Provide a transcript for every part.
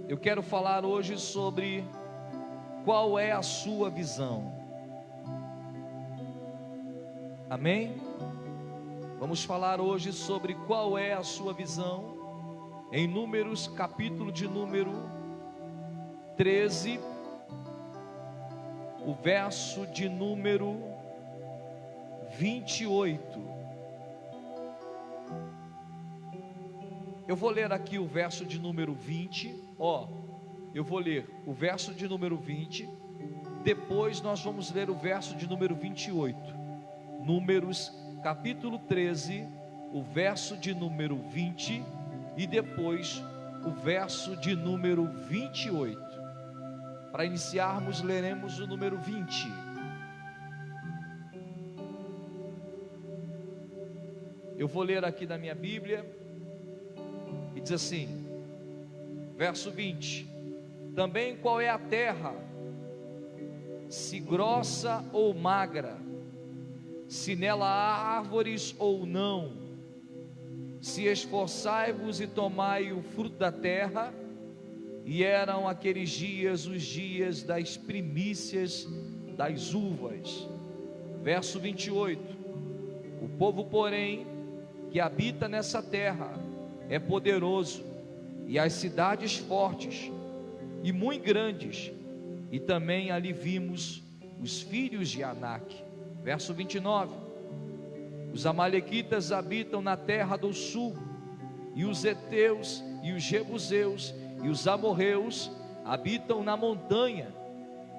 Eu quero falar hoje sobre qual é a sua visão. Amém? Vamos falar hoje sobre qual é a sua visão. Em Números, capítulo de número 13, o verso de número 28. Eu vou ler aqui o verso de número 20. Eu vou ler o verso de número 20. Depois nós vamos ler o verso de número 28. Números, capítulo 13, o verso de número 20. E depois o verso de número 28. Para iniciarmos, leremos o número 20. Eu vou ler aqui na minha Bíblia. E diz assim, verso 20: também qual é a terra, se grossa ou magra, se nela há árvores ou não, se esforçai-vos e tomai o fruto da terra. E eram aqueles dias os dias das primícias das uvas. Verso 28: o povo, porém, que habita nessa terra é poderoso, e as cidades fortes e muito grandes, e também ali vimos os filhos de Anak. Verso 29: os amalequitas habitam na terra do sul, e os heteus e os jebuseus e os amorreus habitam na montanha,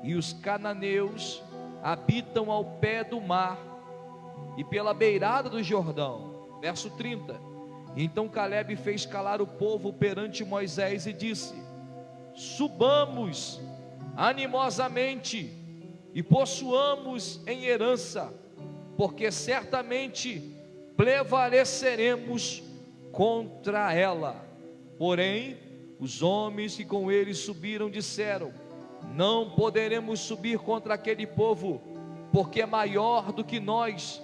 e os cananeus habitam ao pé do mar e pela beirada do Jordão. Verso 30: então Caleb fez calar o povo perante Moisés e disse: subamos animosamente e possuamos em herança, porque certamente prevaleceremos contra ela. Porém, os homens que com eles subiram disseram: não poderemos subir contra aquele povo, porque é maior do que nós.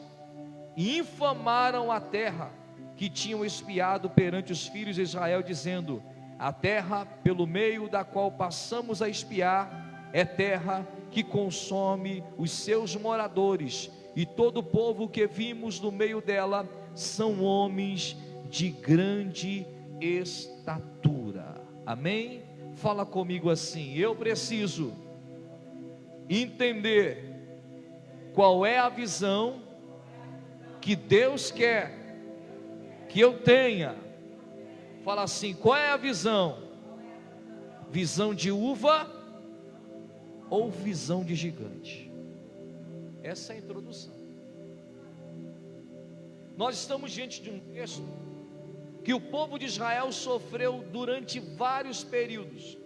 E infamaram a terra que tinham espiado perante os filhos de Israel, dizendo: a terra pelo meio da qual passamos a espiar é terra que consome os seus moradores, e todo o povo que vimos no meio dela são homens de grande estatura. Amém? Fala comigo assim: eu preciso entender qual é a visão que Deus quer que eu tenha. Fala assim: qual é a visão? Visão de uva ou visão de gigante? Essa é a introdução. Nós estamos diante de um texto que o povo de Israel sofreu durante vários períodos.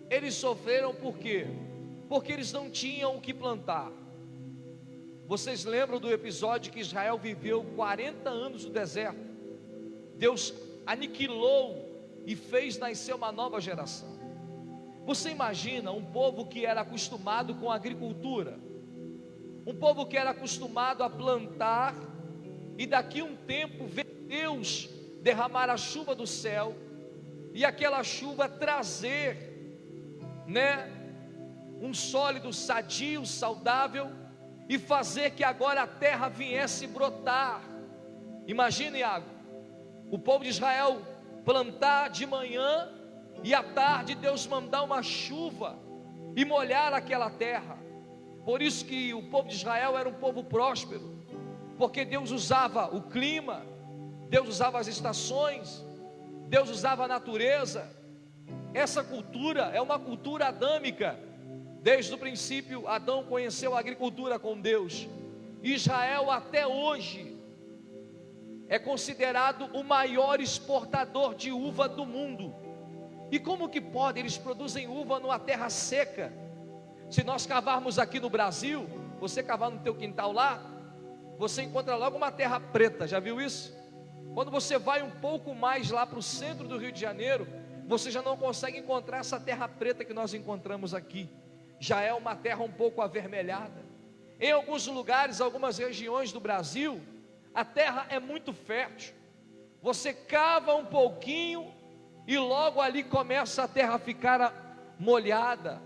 Eles sofreram por quê? Porque eles não tinham o que plantar. Vocês lembram do episódio que Israel viveu 40 anos no deserto? Deus aniquilou e fez nascer uma nova geração. Você imagina um povo que era acostumado com a agricultura, um povo que era acostumado a plantar, e daqui um tempo ver Deus derramar a chuva do céu, e aquela chuva trazer, um sólido sadio, saudável, e fazer que agora a terra viesse brotar. Imagine, Iago, o povo de Israel plantar de manhã, e à tarde Deus mandar uma chuva e molhar aquela terra. Por isso que o povo de Israel era um povo próspero, porque Deus usava o clima, Deus usava as estações, Deus usava a natureza. Essa cultura é uma cultura adâmica. Desde o princípio, Adão conheceu a agricultura com Deus. Israel até hoje é considerado o maior exportador de uva do mundo. E como que pode? Eles produzem uva numa terra seca. Se nós cavarmos aqui no Brasil, você cavar no teu quintal lá, você encontra logo uma terra preta. Já viu isso? Quando você vai um pouco mais lá para o centro do Rio de Janeiro, você já não consegue encontrar essa terra preta que nós encontramos aqui. Já é uma terra um pouco avermelhada. Em alguns lugares, algumas regiões do Brasil, a terra é muito fértil. Você cava um pouquinho e logo ali começa a terra a ficar molhada.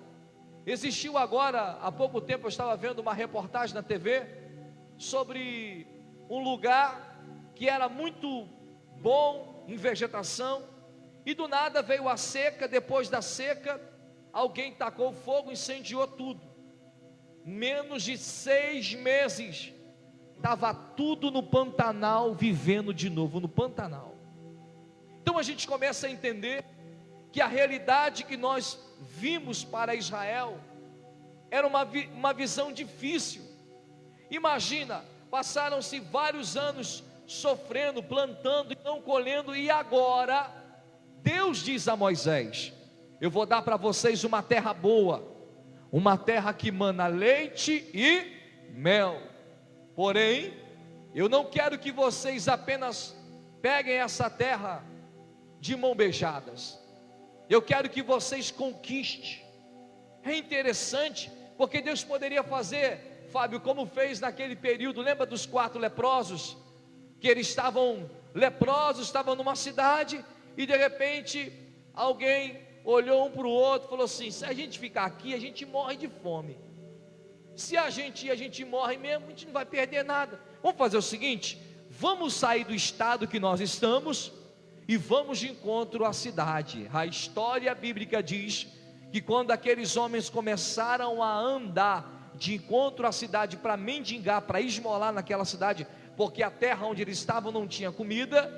Existiu agora, há pouco tempo eu estava vendo uma reportagem na TV, sobre um lugar que era muito bom em vegetação, e do nada veio a seca. Depois da seca, alguém tacou fogo, incendiou tudo. Menos de 6 meses, estava tudo no Pantanal, vivendo de novo no Pantanal. Então a gente começa a entender que a realidade que nós vimos para Israel era uma visão difícil. Imagina, passaram-se vários anos sofrendo, plantando e não colhendo, e agora Deus diz a Moisés: eu vou dar para vocês uma terra boa, uma terra que mana leite e mel. Porém, eu não quero que vocês apenas peguem essa terra de mão beijadas. Eu quero que vocês conquistem. É interessante, porque Deus poderia fazer, Fábio, como fez naquele período. Lembra dos 4 leprosos? Que eles estavam leprosos, estavam numa cidade, e de repente alguém olhou um para o outro e falou assim: se a gente ficar aqui, a gente morre de fome. Se a gente ir, a gente morre mesmo, a gente não vai perder nada. Vamos fazer o seguinte: vamos sair do estado que nós estamos e vamos de encontro à cidade. A história bíblica diz que quando aqueles homens começaram a andar de encontro à cidade para mendigar, para esmolar naquela cidade, porque a terra onde eles estavam não tinha comida,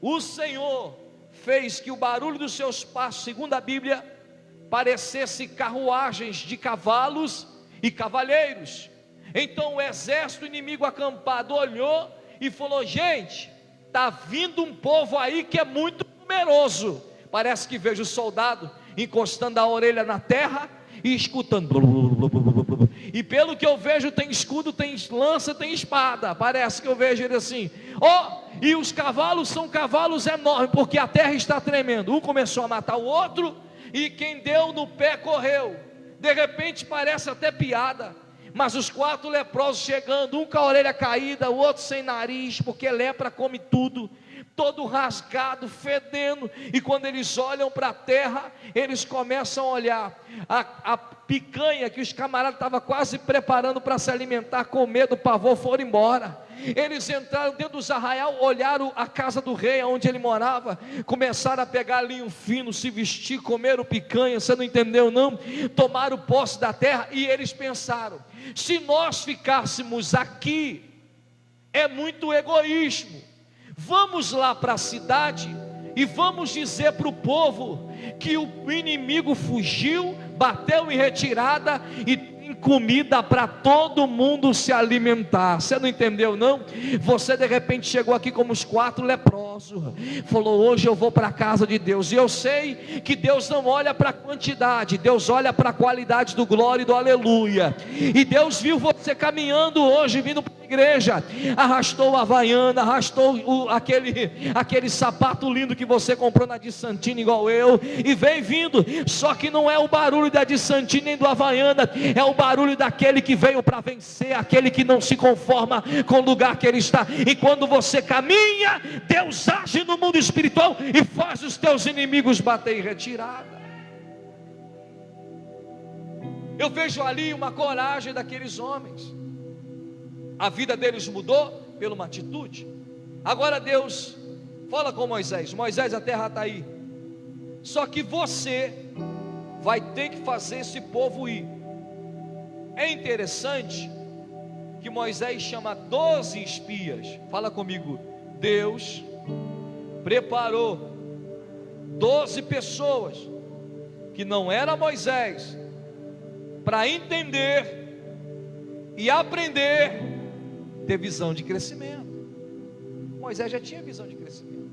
o Senhor fez que o barulho dos seus passos, segundo a Bíblia, parecesse carruagens de cavalos e cavalheiros. Então o exército inimigo acampado olhou e falou: gente, está vindo um povo aí que é muito numeroso. Parece que vejo o soldado encostando a orelha na terra e escutando. E pelo que eu vejo, tem escudo, tem lança, tem espada. Parece que eu vejo ele assim. E os cavalos são cavalos enormes, porque a terra está tremendo. Um começou a matar o outro, e quem deu no pé correu. De repente parece até piada, mas os 4 leprosos chegando, um com a orelha caída, o outro sem nariz, porque lepra come tudo, todo rasgado, fedendo. E quando eles olham para a terra, eles começam a olhar a picanha que os camaradas estavam quase preparando para se alimentar, com medo, pavor, foram embora. Eles entraram dentro dos arraial, olharam a casa do rei, onde ele morava, começaram a pegar linho fino, se vestir, comeram picanha. Você não entendeu não? Tomaram posse da terra, e eles pensaram: se nós ficássemos aqui, é muito egoísmo. Vamos lá para a cidade e vamos dizer para o povo que o inimigo fugiu, bateu em retirada e tem comida para todo mundo se alimentar. Você não entendeu não? Você de repente chegou aqui como os 4 leprosos, falou: hoje eu vou para a casa de Deus. E eu sei que Deus não olha para a quantidade, Deus olha para a qualidade do glória e do aleluia. E Deus viu você caminhando hoje, vindo para a igreja, arrastou a havaiana, arrastou aquele sapato lindo que você comprou na de Santini, igual eu, e veio vindo. Só que não é o barulho da de Santini nem do havaiana, é o barulho daquele que veio para vencer, aquele que não se conforma com o lugar que ele está. E quando você caminha, Deus age no mundo espiritual e faz os teus inimigos bater em retirada. Eu vejo ali uma coragem daqueles homens. A vida deles mudou por uma atitude. Agora Deus fala com Moisés: Moisés, a terra está aí, só que você vai ter que fazer esse povo ir. É interessante que Moisés chama 12 espias. Fala comigo. Deus preparou 12 pessoas que não era Moisés, para entender e aprender, ter visão de crescimento. Moisés já tinha visão de crescimento,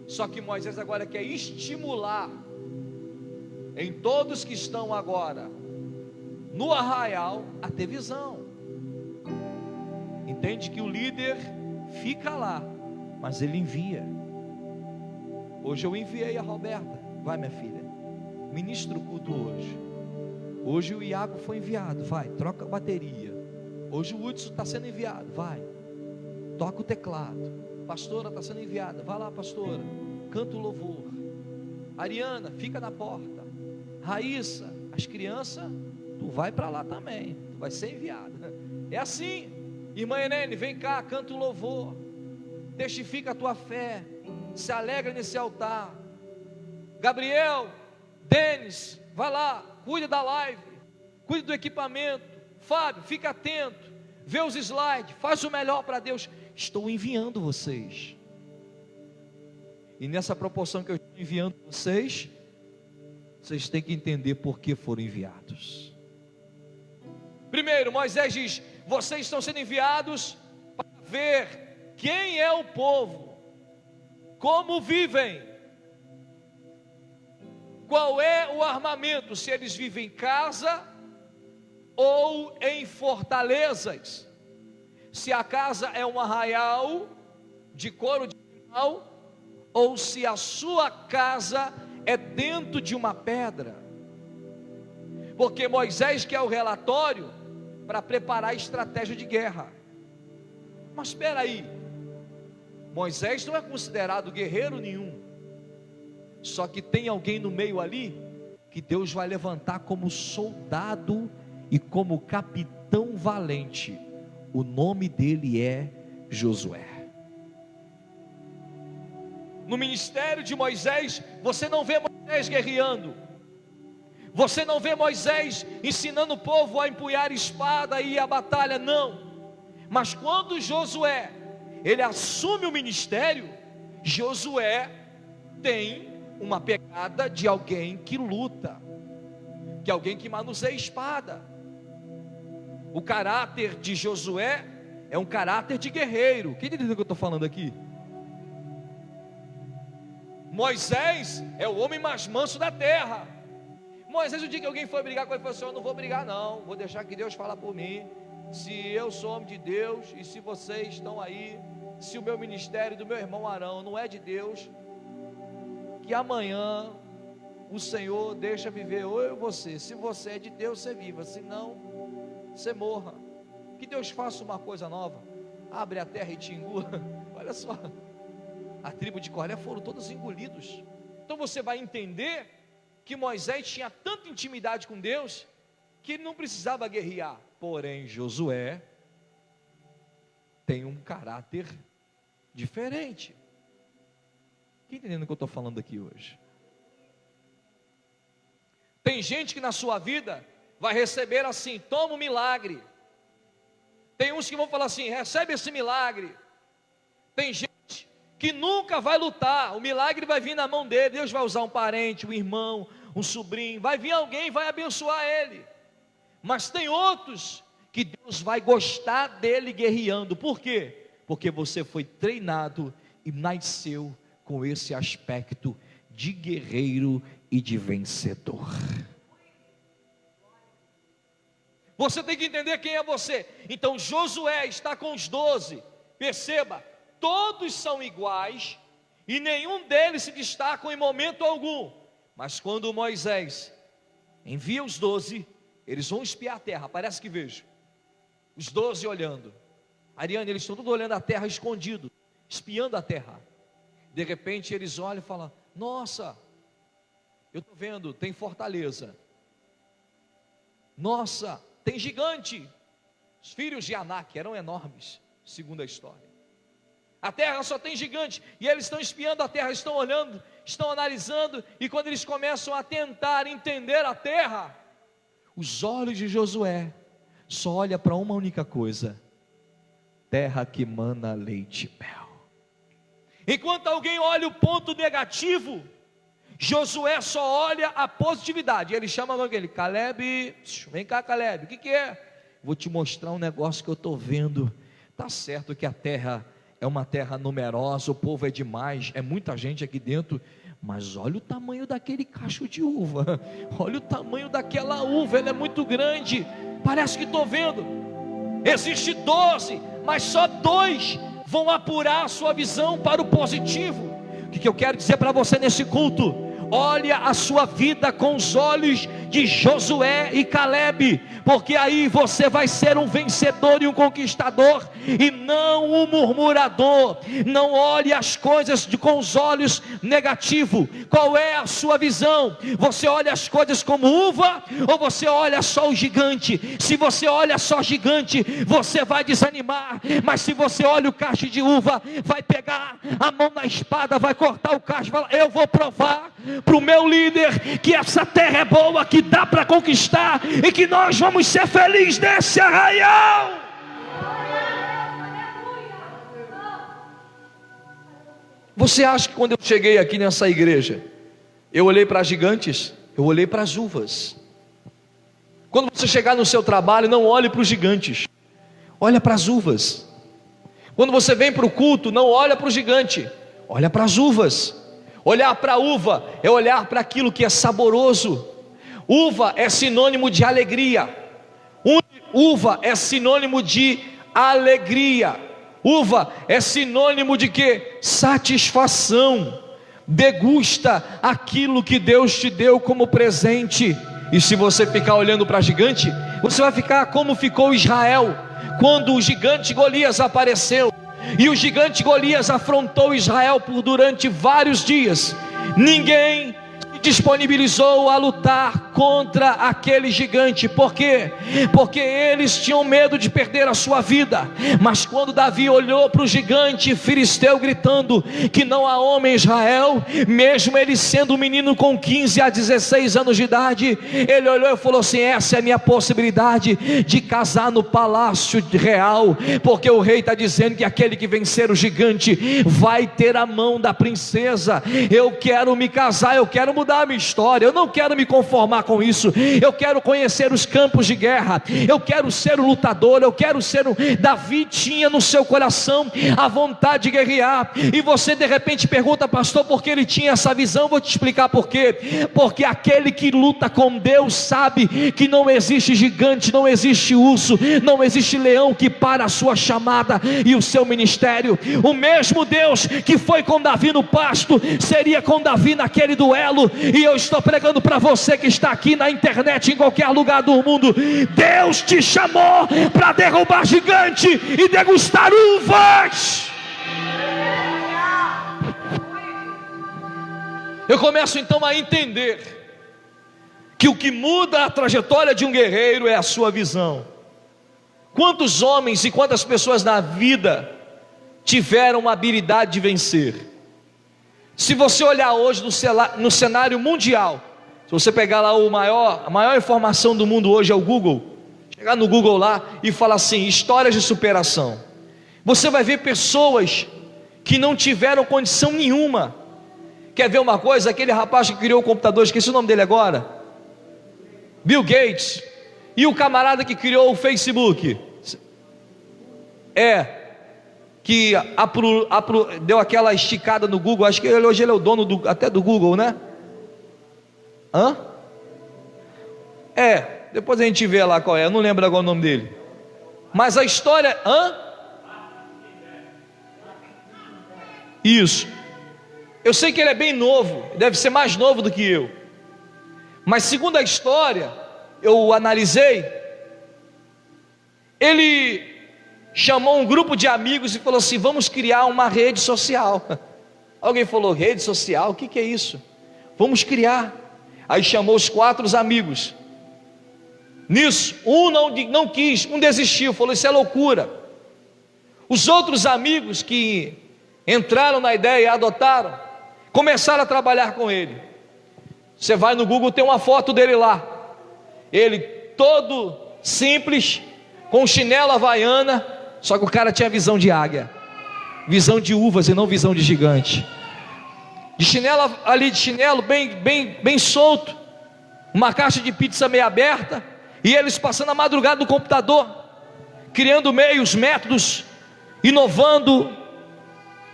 só que Moisés agora quer estimular em todos que estão agora no arraial a ter visão. Entende que o líder fica lá, mas ele envia. Hoje eu enviei a Roberta: vai minha filha, ministra o culto hoje. Hoje o Iago foi enviado, vai, troca a bateria. Hoje o Hudson está sendo enviado, vai, toca o teclado. Pastora está sendo enviada, vai lá pastora, canta o louvor. Ariana, fica na porta. Raíssa, as crianças, tu vai para lá também, tu vai ser enviada. É assim. Irmã Helene, vem cá, canta o louvor, testifica a tua fé, se alegra nesse altar. Gabriel, Denis, vai lá, cuida da live, cuida do equipamento. Fábio, fica atento, vê os slides, faz o melhor para Deus. Estou enviando vocês, e nessa proporção que eu estou enviando vocês, vocês têm que entender por que foram enviados. Primeiro, Moisés diz: vocês estão sendo enviados para ver quem é o povo, como vivem, qual é o armamento, se eles vivem em casa ou em fortalezas, se a casa é um arraial de couro de animal, ou se a sua casa é dentro de uma pedra. Porque Moisés quer o relatório para preparar a estratégia de guerra. Mas espera aí, Moisés não é considerado guerreiro nenhum, só que tem alguém no meio ali, que Deus vai levantar como soldado e como capitão valente. O nome dele é Josué. No ministério de Moisés, você não vê Moisés guerreando, você não vê Moisés ensinando o povo a empunhar espada e ir à batalha, não. Mas quando Josué, ele assume o ministério, Josué tem uma pegada de alguém que luta, que alguém que manuseia espada. O caráter de Josué é um caráter de guerreiro. Quem entendeu o que eu estou falando aqui? Moisés é o homem mais manso da terra. Moisés, o dia que alguém foi brigar com ele, falou assim: eu não vou brigar não, vou deixar que Deus fale por mim. Se eu sou homem de Deus, e se vocês estão aí, se o meu ministério do meu irmão Arão não é de Deus, que amanhã o Senhor deixa viver eu e você. Se você é de Deus, você viva, se não, você morra. Que Deus faça uma coisa nova, abre a terra e te engula. Olha só, a tribo de Coré foram todos engolidos. Então você vai entender que Moisés tinha tanta intimidade com Deus, que ele não precisava guerrear. Porém Josué tem um caráter diferente. Quem entendendo o que eu estou falando aqui hoje? Tem gente que na sua vida vai receber assim: toma um milagre. Tem uns que vão falar assim: recebe esse milagre. Tem gente que nunca vai lutar, o milagre vai vir na mão dele. Deus vai usar um parente, um irmão, um sobrinho, vai vir alguém, vai abençoar ele. Mas tem outros que Deus vai gostar dele guerreando. Por quê? Porque você foi treinado e nasceu com esse aspecto de guerreiro e de vencedor. Você tem que entender quem é você. Então Josué está com os 12. Perceba, todos são iguais e nenhum deles se destaca em momento algum. Mas quando Moisés envia os 12, eles vão espiar a terra. Parece que vejo os 12 olhando. Ariane, eles estão todos olhando a terra escondido, espiando a terra. De repente eles olham e falam: nossa, eu estou vendo, tem fortaleza. Nossa, tem gigante. Os filhos de Anak eram enormes, segundo a história. A terra só tem gigante, e eles estão espiando a terra, estão olhando, estão analisando, e quando eles começam a tentar entender a terra, os olhos de Josué só olham para uma única coisa: terra que mana leite e mel. Enquanto alguém olha o ponto negativo, Josué só olha a positividade. Ele chama aquele: Caleb, vem cá Caleb, o que é? Vou te mostrar um negócio que eu estou vendo. Tá certo que a terra é uma terra numerosa, o povo é demais, é muita gente aqui dentro, mas olha o tamanho daquele cacho de uva, olha o tamanho daquela uva, ela é muito grande, parece que estou vendo. Existe 12, mas só 2 vão apurar a sua visão para o positivo. O que eu quero dizer para você nesse culto? Olha a sua vida com os olhos de Josué e Calebe, porque aí você vai ser um vencedor e um conquistador, e não um murmurador. Não olhe as coisas com os olhos negativos. Qual é a sua visão? Você olha as coisas como uva, ou você olha só o gigante? Se você olha só o gigante, você vai desanimar, mas se você olha o cacho de uva, vai pegar a mão na espada, vai cortar o cacho e falar: eu vou provar para o meu líder que essa terra é boa, que dá para conquistar, e que nós vamos ser felizes nesse arraial. Você acha que quando eu cheguei aqui nessa igreja, eu olhei para gigantes? Eu olhei para as uvas. Quando você chegar no seu trabalho, não olhe para os gigantes, olha para as uvas. Quando você vem para o culto, não olha para o gigante, olha para as uvas. Olhar para a uva é olhar para aquilo que é saboroso. Uva é sinônimo de alegria. Uva é sinônimo de alegria. Uva é sinônimo de quê? Satisfação. Degusta aquilo que Deus te deu como presente. E se você ficar olhando para gigante, você vai ficar como ficou Israel quando o gigante Golias apareceu. E o gigante Golias afrontou Israel durante vários dias. Ninguém se disponibilizou a lutar contra aquele gigante. Por quê? Porque eles tinham medo de perder a sua vida. Mas quando Davi olhou para o gigante filisteu gritando que não há homem em Israel, mesmo ele sendo um menino com 15 a 16 anos de idade, ele olhou e falou assim: essa é a minha possibilidade de casar no palácio real, porque o rei está dizendo que aquele que vencer o gigante vai ter a mão da princesa. Eu quero me casar, eu quero mudar a minha história, eu não quero me conformar com isso, eu quero conhecer os campos de guerra, eu quero ser um lutador, eu quero ser um... Davi tinha no seu coração a vontade de guerrear. E você de repente pergunta: pastor, por que ele tinha essa visão? Vou te explicar por quê. Porque aquele que luta com Deus sabe que não existe gigante, não existe urso, não existe leão que para a sua chamada e o seu ministério. O mesmo Deus que foi com Davi no pasto seria com Davi naquele duelo. E eu estou pregando para você que está aqui na internet, em qualquer lugar do mundo: Deus te chamou para derrubar gigante e degustar uvas. Eu começo então a entender que o que muda a trajetória de um guerreiro é a sua visão. Quantos homens e quantas pessoas na vida tiveram uma habilidade de vencer? Se você olhar hoje no cenário mundial, se você pegar lá a maior informação do mundo hoje é o Google. Chegar no Google lá e falar assim: histórias de superação, você vai ver pessoas que não tiveram condição nenhuma. Quer ver uma coisa? Aquele rapaz que criou o computador, esqueci o nome dele agora, Bill Gates. E o camarada que criou o Facebook, que deu aquela esticada no Google. Acho que hoje ele é o dono até do Google, né? Depois a gente vê lá qual é, eu não lembro agora o nome dele. Mas a história... Isso. Eu sei que ele é bem novo, deve ser mais novo do que eu. Mas segundo a história, eu analisei, ele chamou um grupo de amigos e falou assim: vamos criar uma rede social. Alguém falou: rede social? O que é isso? Vamos criar. Aí chamou os 4 amigos. Nisso, um não quis, um desistiu, falou: isso é loucura. Os outros amigos que entraram na ideia e adotaram, começaram a trabalhar com ele. Você vai no Google, tem uma foto dele lá, ele todo simples, com chinelo havaiana, só que o cara tinha visão de águia, visão de uvas e não visão de gigante. De chinelo bem solto, uma caixa de pizza meio aberta, e eles passando a madrugada no computador, criando meios, métodos, inovando,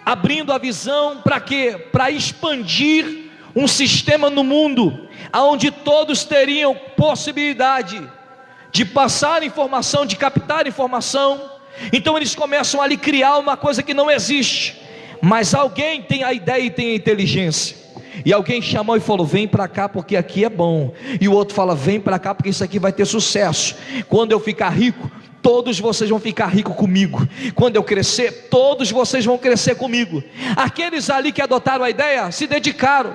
abrindo a visão para quê? Para expandir um sistema no mundo, onde todos teriam possibilidade de passar informação, de captar informação. Então eles começam ali a criar uma coisa que não existe, mas alguém tem a ideia e tem a inteligência. E alguém chamou e falou: vem para cá porque aqui é bom. E o outro fala: vem para cá porque isso aqui vai ter sucesso. Quando eu ficar rico, todos vocês vão ficar ricos comigo. Quando eu crescer, todos vocês vão crescer comigo. Aqueles ali que adotaram a ideia se dedicaram,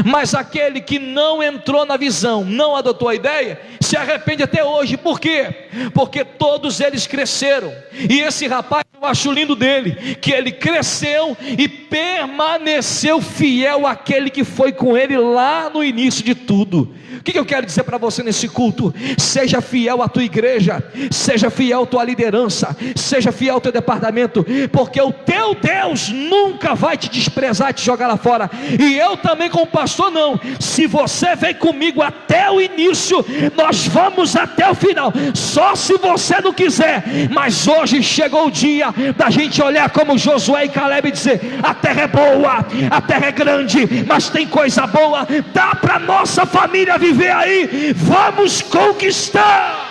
mas aquele que não entrou na visão, não adotou a ideia, se arrepende até hoje. Por quê? Porque todos eles cresceram. E esse rapaz, eu acho lindo dele, que ele cresceu e permaneceu fiel àquele que foi com ele lá no início de tudo. O que eu quero dizer para você nesse culto? Seja fiel à tua igreja, seja fiel à tua liderança, seja fiel ao teu departamento, porque o teu Deus nunca vai te desprezar e te jogar lá fora. E eu também, como pastor, não. Se você vem comigo até o início, nós vamos até o final, só se você não quiser. Mas hoje chegou o dia da gente olhar como Josué e Caleb e dizer: a terra é boa, a terra é grande, mas tem coisa boa, dá para nossa família viver aí, vamos conquistar.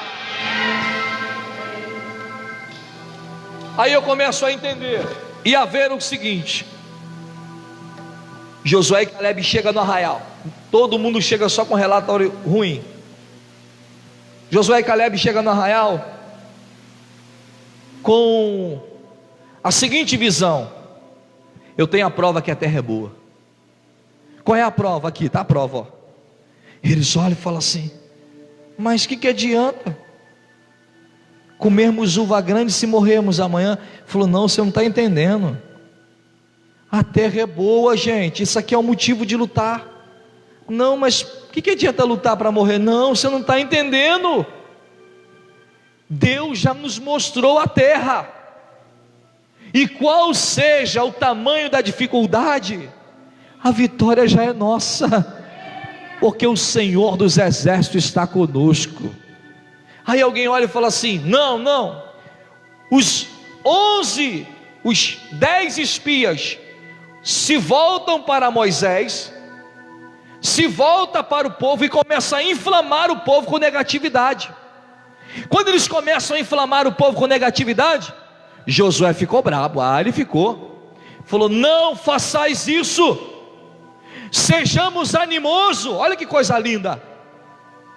Aí eu começo a entender e a ver o seguinte: Josué e Caleb chegam no arraial, todo mundo chega só com relatório ruim. Josué e Caleb chegam no arraial com a seguinte visão: eu tenho a prova que a terra é boa. Qual é a prova? Aqui está a prova, ó. Eles olham e falam assim: mas o que adianta comermos uva grande se morrermos amanhã? Falou: não, você não está entendendo. A terra é boa, gente. Isso aqui é um motivo de lutar. Não, mas o que adianta lutar para morrer? Não, você não está entendendo. Deus já nos mostrou a terra, e qual seja o tamanho da dificuldade, a vitória já é nossa, porque o Senhor dos exércitos está conosco. Aí alguém olha e fala assim: não, os 10 espias se voltam para Moisés, se volta para o povo e começa a inflamar o povo com negatividade. Quando eles começam a inflamar o povo com negatividade, Josué ficou brabo. Ele falou: não façais isso, sejamos animosos. Olha que coisa linda.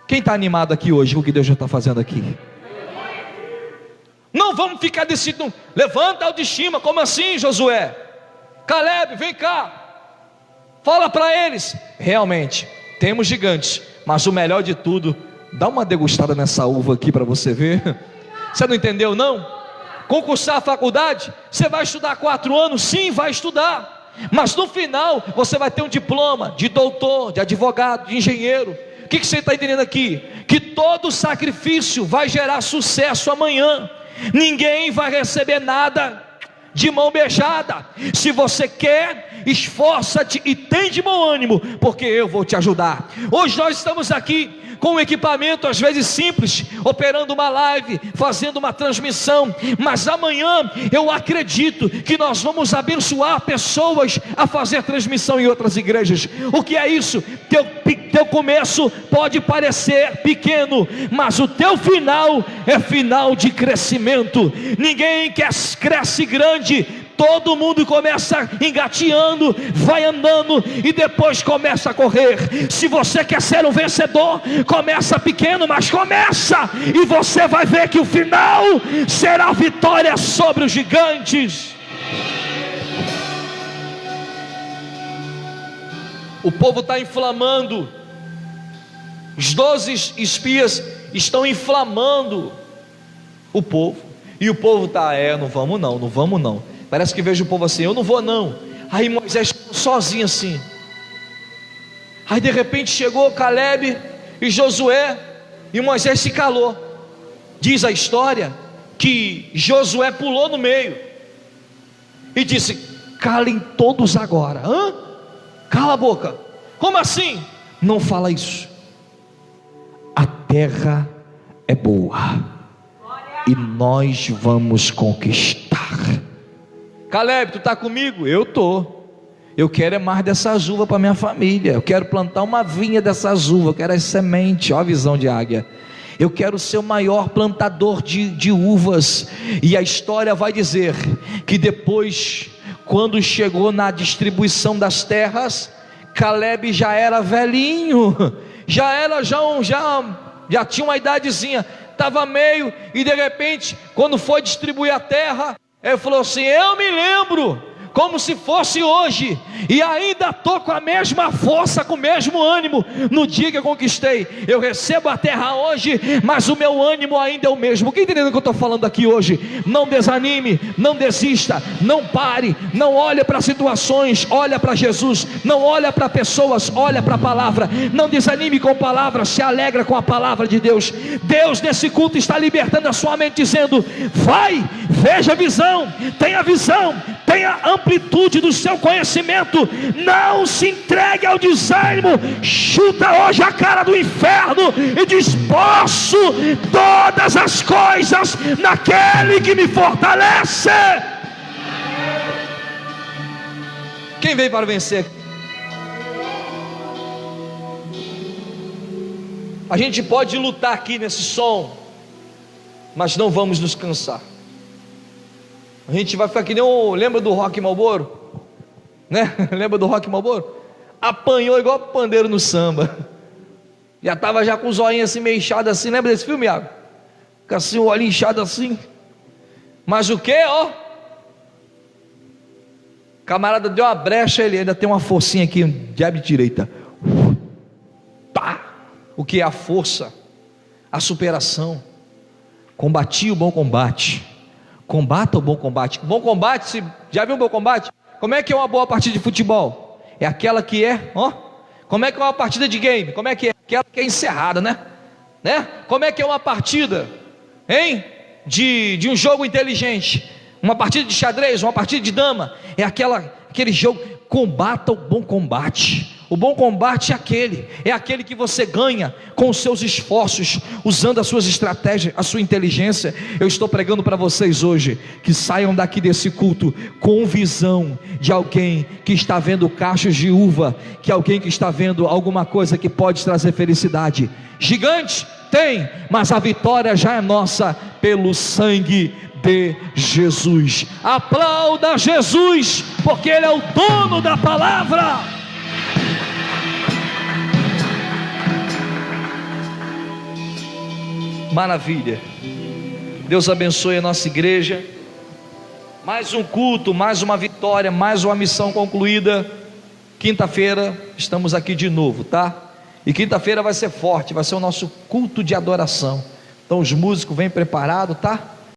Quem está animado aqui hoje com o que Deus já está fazendo aqui? Não vamos ficar decidindo. Levanta a autoestima. Como assim, Josué? Caleb, vem cá, fala para eles: realmente temos gigantes, mas o melhor de tudo, dá uma degustada nessa uva aqui para você ver. Você não entendeu não? Concursar a faculdade, você vai estudar 4 anos? Sim, vai estudar, mas no final você vai ter um diploma de doutor, de advogado, de engenheiro. O que você está entendendo aqui? Que todo sacrifício vai gerar sucesso amanhã. Ninguém vai receber nada de mão beijada. Se você quer, esforça-te e tem de bom ânimo, porque eu vou te ajudar. Hoje nós estamos aqui com um equipamento às vezes simples, operando uma live, fazendo uma transmissão, mas amanhã eu acredito que nós vamos abençoar pessoas a fazer transmissão em outras igrejas. O que é isso? Teu começo pode parecer pequeno, mas o teu final é final de crescimento. Ninguém cresce grande. Todo mundo começa engateando, vai andando e depois começa a correr. Se você quer ser um vencedor, começa pequeno, mas começa, e você vai ver que o final será vitória sobre os gigantes. O povo está inflamando, os 12 espias estão inflamando o povo, e o povo está: não vamos não. Parece que vejo o povo assim: eu não vou não. Aí Moisés sozinho assim. Aí de repente chegou Caleb e Josué, e Moisés se calou. Diz a história que Josué pulou no meio e disse: calem todos agora. Cala a boca. Como assim? Não fala isso. A terra é boa e nós vamos conquistar. Caleb, tu está comigo? Eu estou. Eu quero mais dessas uvas para minha família. Eu quero plantar uma vinha dessas uvas. Eu quero as sementes. Olha a visão de águia. Eu quero ser o maior plantador de uvas. E a história vai dizer que depois, quando chegou na distribuição das terras, Caleb já era velhinho, já tinha uma idadezinha, estava meio, e de repente, quando foi distribuir a terra, ele falou assim: eu me lembro, como se fosse hoje, e ainda estou com a mesma força, com o mesmo ânimo, no dia que eu conquistei. Eu recebo a terra hoje, mas o meu ânimo ainda é o mesmo. Quem está entendendo o que eu estou falando aqui hoje? Não desanime, não desista, não pare, não olhe para situações, olha para Jesus, não olha para pessoas, olha para a palavra. Não desanime com a palavra, se alegra com a palavra de Deus. Deus nesse culto está libertando a sua mente, dizendo: vai, veja a visão, tenha amplitude do seu conhecimento, não se entregue ao desânimo, chuta hoje a cara do inferno e diz: posso todas as coisas naquele que me fortalece. Quem veio para vencer? A gente pode lutar aqui nesse som, mas não vamos nos cansar. A gente vai ficar que nem lembra do Rock Malboro? Né? Lembra do Rock Malboro? Apanhou igual pandeiro no samba. Já estava já com os olhinhos assim, meio inchado assim. Lembra desse filme, Iago? Fica assim, o olhinho inchado assim. Mas o que, ó? Camarada deu uma brecha, ele ainda tem uma forcinha aqui, diabo de direita. Pá! O que é a força? A superação. Combati o bom combate. Combata o bom combate. Bom combate, já viu um bom combate? Como é que é uma boa partida de futebol? É aquela que é, ó. Como é que é uma partida de game? Como é que é? Aquela que é encerrada, né? Como é que é uma partida, hein? De um jogo inteligente. Uma partida de xadrez, uma partida de dama. É aquele jogo. Combata o bom combate. O bom combate é aquele que você ganha com os seus esforços, usando as suas estratégias, a sua inteligência. Eu estou pregando para vocês hoje, que saiam daqui desse culto com visão de alguém que está vendo cachos de uva, que alguém que está vendo alguma coisa que pode trazer felicidade. Gigante? Tem, mas a vitória já é nossa pelo sangue de Jesus. Aplauda Jesus, porque Ele é o dono da palavra. Maravilha. Deus abençoe a nossa igreja. Mais um culto, mais uma vitória, mais uma missão concluída. Quinta-feira estamos aqui de novo, tá? E quinta-feira vai ser forte, vai ser o nosso culto de adoração. Então os músicos vêm preparados, tá?